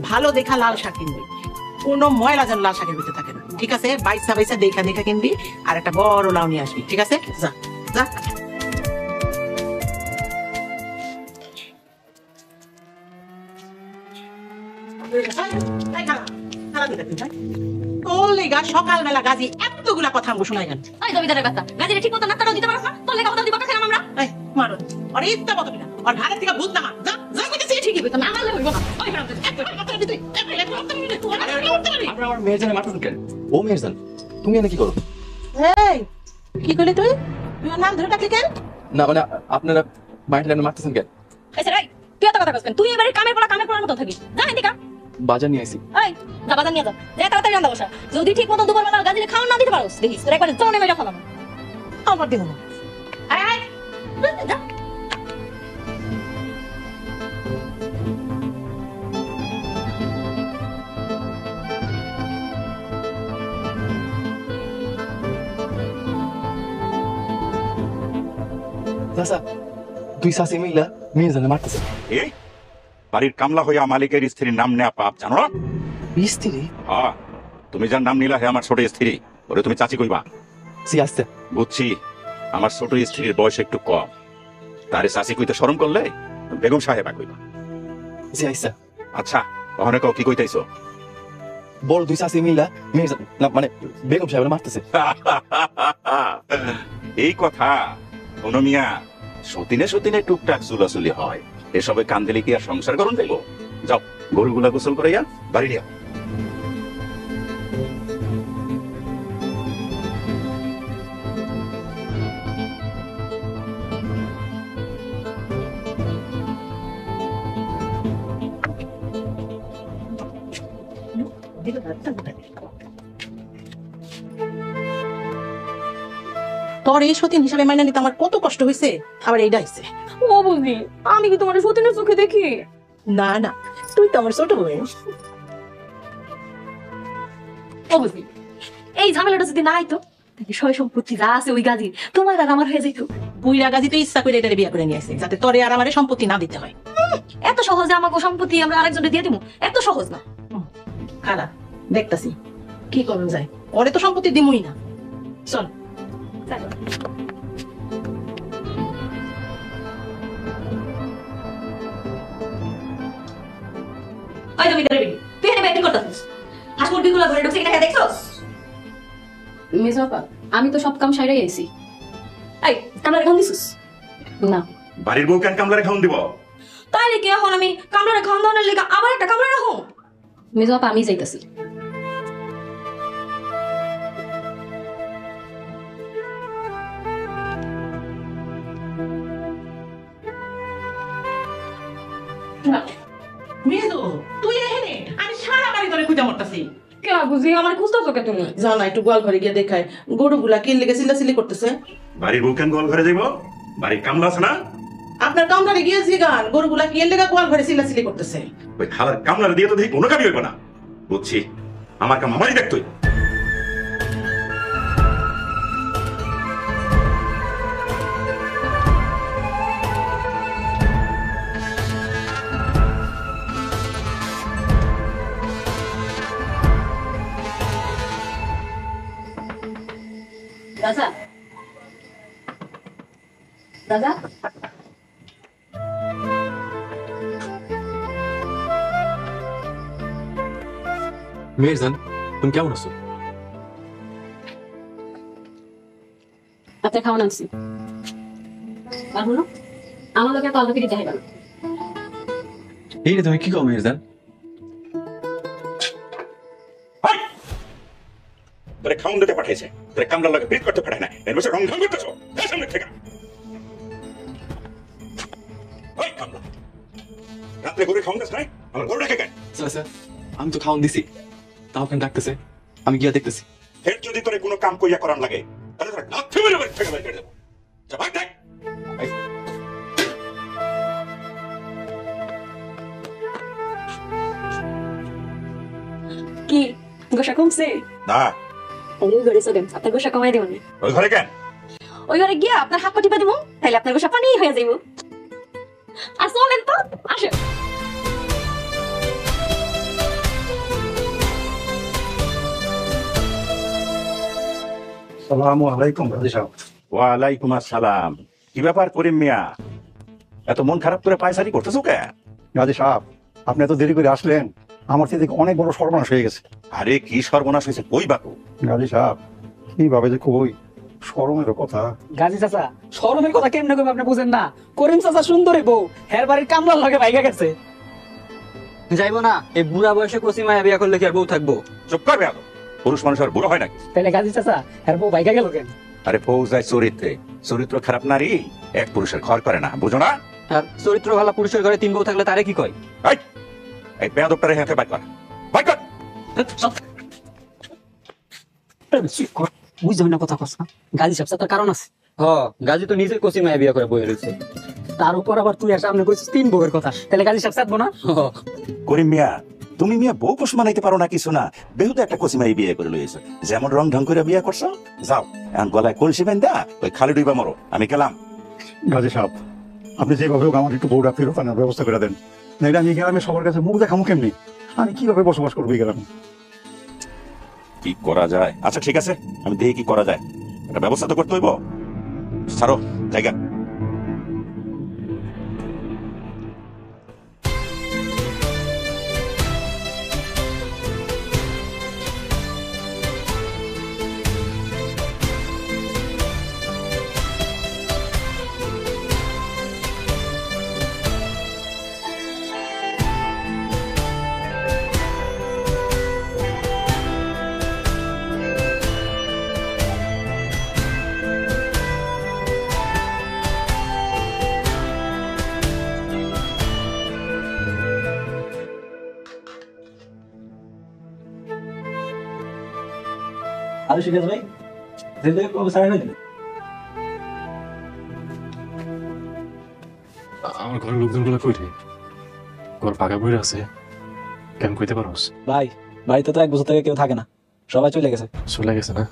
ভালো দেখা লাল শাক কিনবি, কোনো ময়লা যেন লাল শাকের ভিতরে থাকে না, ঠিক আছে? বাইসা বাইসা দেখা দেখা কিনবি, আর একটা বড় লাউ নিয়ে আসবি, ঠিক আছে? যা যা। সকালবেলা গাজী এতগুলা কথা আমগো শোনাই গেল। জমিদারের বাচ্চা গাজীরে ঠিক মতো নাত্তাটাও দিতে পারো না, তোর লেখা কথা দিবা খেলাম আমরা। মারো আর ইচ্ছা মতো কিনা, আর ঘরের থেকে ভূত নামা, যা যা কইতেছি ঠিকই কইতো, না মারলে হইব না। ওই গ্রামে আমার মেয়েজানে মারতেছেন কেন? ও মেয়েজান, তুমি এনে কি করো? এই কি কইলি তুই? তুই নাম ধরে ডাকলি কেন? না মানে আপনারা মাইন্ড মারতেছেন কেন? আচ্ছা রাই, তুই এত কথা কইছেন? তুই এবারে কামের পড়ার মতো থাকি, যা এদিকে। বাজার নিয়ে আইছি। এই যা বাজার নিয়ে যা, যা তাড়াতাড়ি রান্না বসা। যদি ঠিক মতো দুপুরবেলা গাজীরে খাওয়া না দিতে পারোস, দেখিস তোর একবার জনে মেরে ফেলাম। আমার দেব না। আয় যা। চাচা, দুই শাশি মিলা মেয়েজানে মারতেছে। এই বাড়ির কামলা হইয়া মালিকের স্ত্রীর নাম নেয়া পাপ, জানো না? স্ত্রী? হ্যাঁ, তুমি যার নাম নিলা হে আমার ছোট স্ত্রী, ওরে তুমি চাচি কইবা। জি আসতে বুঝছি, আমার ছোট স্ত্রীর বয়স একটু কম, তারে চাচি কইতে শরম করলে বেগম সাহেবা কইবা। জি আইসা। আচ্ছা ওখানে কও কি কইতাইছো? বড় দুই শাশি মিলা মেয়েজান না মানে বেগম সাহেবের মারতেছে। এই কথা কোনো মিয়া সতীনে সতীনে টুকটাক চুলাচুলি হয়, এসবে কান দিলে কি আর সংসার করুন দেব? যাও গরুগুলা গোসল করাইয়া বাড়ি নিয়া। তোর এই সতীন হিসাবে মাইনা নিতে আমার কত কষ্ট হয়েছে, আবার এইটা হয়েছে। ও বুঝি, আমি কি তোমার সতীনের চোখে দেখি? না না, তুই তো আমার ছোট বোন। ও বুঝি, এই ঝামেলাটা যদি না আইতো, সয় সম্পত্তি যা আছে ওই গাজী তোমার আর আমার হয়ে যেত। বুইরা গাজী তো ইচ্ছা করে এটারে বিয়া করে নিয়ে আসে, যাতে তোরে আর আমারে সম্পত্তি না দিতে হয়। এত সহজে আমাকে সম্পত্তি আমরা আরেকজনে দিয়ে দিব? এত সহজ না। খারাপ দেখতাছি কি করুন যায়, ওরে তো সম্পত্তি দিমুই না। চল তুই এনে ব্যাটিং করতেছিস, হাঁস মুরগিগুলো ঘরে ঢুকছে কিনা দেখছস? মেজবাপা, আমি তো সব কাম সাইরাই আইছি। এই কামলারে খাওয়ান দিছিস? না। বাড়ির বউ কেন কামলারে খাওন দিব? তাইলে কি এখন আমি কামলারে খাওয়ান দাওয়ানোর লেগে আবার একটা কামলা রাখো? মেজবাপা, আমি যাইতাছি। মেজো তুই এখানে, আমি সারা বাড়ি ধরে খুঁজে মরতাছি। কে বুঝি আমার খুঁজতেছো কে তুমি? যাও না একটু গোয়াল ঘরে গিয়ে দেখায়, গরুগুলা কি লেগে চিল্লাচিল্লি করতেছে। বাড়ির বউ কেন গোয়াল ঘরে যাইব? বাড়ির কামলা আছে না? আপনার কামরারে গিয়েছি গান, গরুগুলা কি লেগে গোয়াল ঘরে চিল্লাচিল্লি করতেছে। ওই খালার কামলারে দিয়ে তো দেখি কোনো কামই হইব না। বুঝছি, আমার কাম আমারই দেখতই। রাজা, রাজা, মেয়েজান, তুমি কেমন আছো? আপনার খাওয়ান আনছি। আর হলো আমার লোকের তো আল্লাহকে দিতে হবে না। এই রে, তুমি কি কও মেয়েজান? তোরে খাওন দিতে পাঠাইছে, তোরে কামলার লাগে বিট করতে পাঠায় না, এর বসে রং ঢং করতেছো। এই সামনে থেকে ওই কামলা, রাত্রে গরু খাওন দিস নাই, আমার গরু রেখে গেল। চাচা, আমি তো খাওয়ান দিছি, তাও কেন ডাকতেছে? আমি গিয়া দেখতেছি। ফের যদি তোরে কোনো কাম কইয়া করার লাগে, তাহলে তোরা লাথি মেরে বাড়ি থেকে বের করে দেবো। যা ভাগ দেখ। কি গোসা কমছে? না, ওই ঘরে চলেন, আপনার গোসা কমাই দেবেন। ওই ঘরে কেন? ওই ঘরে গিয়া আপনার হাত পা টিপা দিব, তাইলে আপনার গোসা পানি হয়ে যাইব। আর চলেন তো, আসেন। আসসালামু আলাইকুম গাজী সাহেব। ওয়ালাইকুম আসসালাম। কি ব্যাপার করিম মিয়া, এত মন খারাপ করে পায়চারি করতেছো কে? গাজী সাহেব, আপনি এত দেরি করে আসলেন, আমার থেকে অনেক বড় সর্বনাশ হয়ে গেছে। আরে কি সর্বনাশ হয়েছে, কই বাকু? গাজী সাহেব, কিভাবে যে কই, শরমের কথা। গাজী চাচা শরমের কথা কেমনে কইব আপনি বুঝেন না? করিম চাচা সুন্দরী বউ হের বাড়ির কামলার লগে ভাইগা গেছে। যাইবো না, এই বুড়া বয়সে কচি মায়া বিয়া করলে কি আর বউ থাকবো? চুপ করবে এত, পুরুষ মানুষ আর বুড়ো হয় নাকি? তাহলে গাজী চাচা হের বউ ভাইগা গেল কেন? আরে ফৌজায় চরিত্রে, চরিত্র খারাপ নারী এক পুরুষের ঘর করে না, বুঝো না? আর চরিত্র ভালো পুরুষের ঘরে 3 বউ থাকলে তারে কি কয়? এই বেয়াদবটারে হাতে বাইর কর, বাইর কর। বুঝলি না কথা কস না? গাজী সাহেব তার কারণ আছে। হ, গাজী তো নিজে কচি মায়া বিয়া করে বই রয়েছে। তার উপর আবার তুই আর সামনে কইছিস 3 বউয়ের কথা। তাহলে গাজী সাহেব চাইবো না? করিম মিয়া, তুমি মিয়া বউ পোষ মানাইতে পারো না কিছু না, বেহুদা একটা কচিমাই বিয়ে করে লইছো, যেমন রং ঢং করে বিয়ে করছো। যাও এখন গলায় কলসি বেঁধা ওই খালি ডুইবা মরো, আমি গেলাম। গাজী সাহেব, আপনি যেভাবে হোক আমার একটু বউটা ফেরত আনার ব্যবস্থা করে দেন, নাইলে আমি গ্রামে সবার কাছে মুখ দেখামো কেমনি? আমি কিভাবে বসবাস করবো এই গ্রামে? কি করা যায়? আচ্ছা ঠিক আছে, আমি দেখি কি করা যায়, একটা ব্যবস্থা তো করতে হইব। ছাড়ো জায়গা। আরে শিকাস ভাই, দিলে কবে সারা হইল? আমার ঘরের লোকজনগুলো কই রে? ঘর ফাঁকা বইরা আছে, কেন কইতে পারোস? ভাই, বাড়িতে তো 1 বছর থেকে কেউ থাকে না, সবাই চলে গেছে। চলে গেছে না?